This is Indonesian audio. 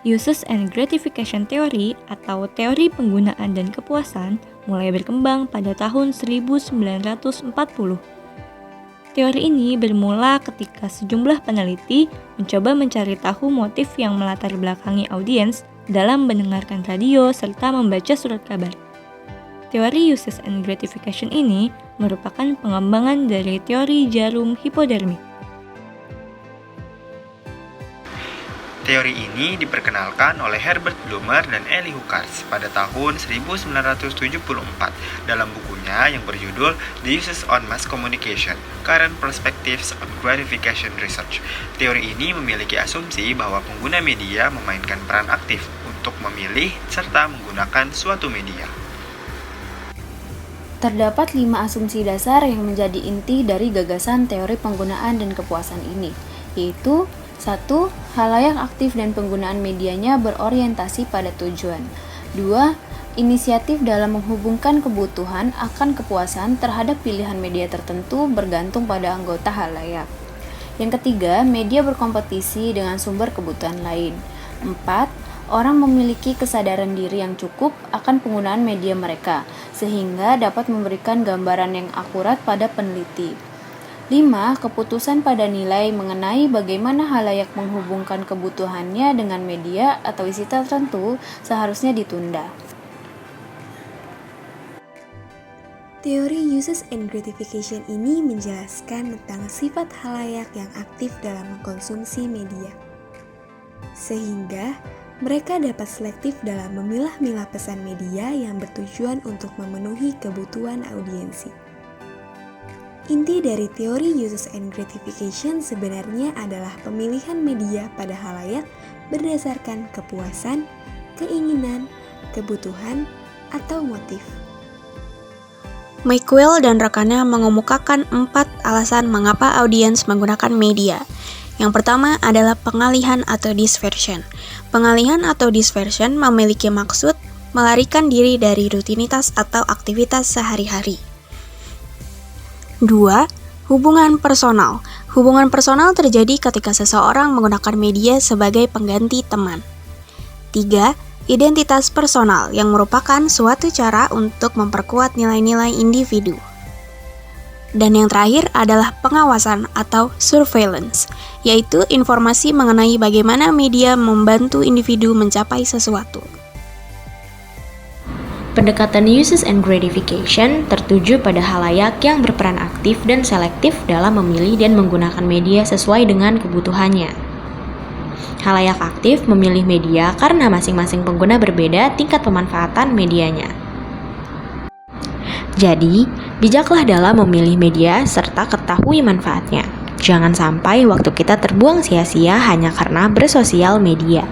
Uses and Gratification Theory atau teori penggunaan dan kepuasan mulai berkembang pada tahun 1940. Teori ini bermula ketika sejumlah peneliti mencoba mencari tahu motif yang melatar belakangi audiens dalam mendengarkan radio serta membaca surat kabar. Teori Uses and Gratification ini merupakan pengembangan dari teori jarum hipodermik. Teori ini diperkenalkan oleh Herbert Blumer dan Elie Hookars pada tahun 1974 dalam bukunya yang berjudul The Uses on Mass Communication, Current Perspectives on Gratification Research. Teori ini memiliki asumsi bahwa pengguna media memainkan peran aktif untuk memilih serta menggunakan suatu media. Terdapat 5 asumsi dasar yang menjadi inti dari gagasan teori penggunaan dan kepuasan ini, yaitu 1. Khalayak aktif dan penggunaan medianya berorientasi pada tujuan. 2. Inisiatif dalam menghubungkan kebutuhan akan kepuasan terhadap pilihan media tertentu bergantung pada anggota khalayak. Yang ketiga, media berkompetisi dengan sumber kebutuhan lain. 4. Orang memiliki kesadaran diri yang cukup akan penggunaan media mereka, sehingga dapat memberikan gambaran yang akurat pada peneliti. 5. Keputusan pada nilai mengenai bagaimana khalayak menghubungkan kebutuhannya dengan media atau isi tertentu seharusnya ditunda. Teori Uses and Gratification ini menjelaskan tentang sifat khalayak yang aktif dalam mengkonsumsi media, sehingga mereka dapat selektif dalam memilah-milah pesan media yang bertujuan untuk memenuhi kebutuhan audiensi. Inti dari teori Uses and Gratification sebenarnya adalah pemilihan media pada khalayak berdasarkan kepuasan, keinginan, kebutuhan, atau motif. McQuill dan rekannya mengemukakan 4 alasan mengapa audiens menggunakan media. Yang pertama adalah pengalihan atau dispersion. Pengalihan atau dispersion memiliki maksud melarikan diri dari rutinitas atau aktivitas sehari-hari. 2. Hubungan personal. Hubungan personal terjadi ketika seseorang menggunakan media sebagai pengganti teman. 3. Identitas personal yang merupakan suatu cara untuk memperkuat nilai-nilai individu. Dan yang terakhir adalah pengawasan atau surveillance, yaitu informasi mengenai bagaimana media membantu individu mencapai sesuatu. Pendekatan Uses and Gratification tertuju pada khalayak yang berperan aktif dan selektif dalam memilih dan menggunakan media sesuai dengan kebutuhannya. Khalayak aktif memilih media karena masing-masing pengguna berbeda tingkat pemanfaatan medianya. Jadi, bijaklah dalam memilih media serta ketahui manfaatnya. Jangan sampai waktu kita terbuang sia-sia hanya karena bersosial media.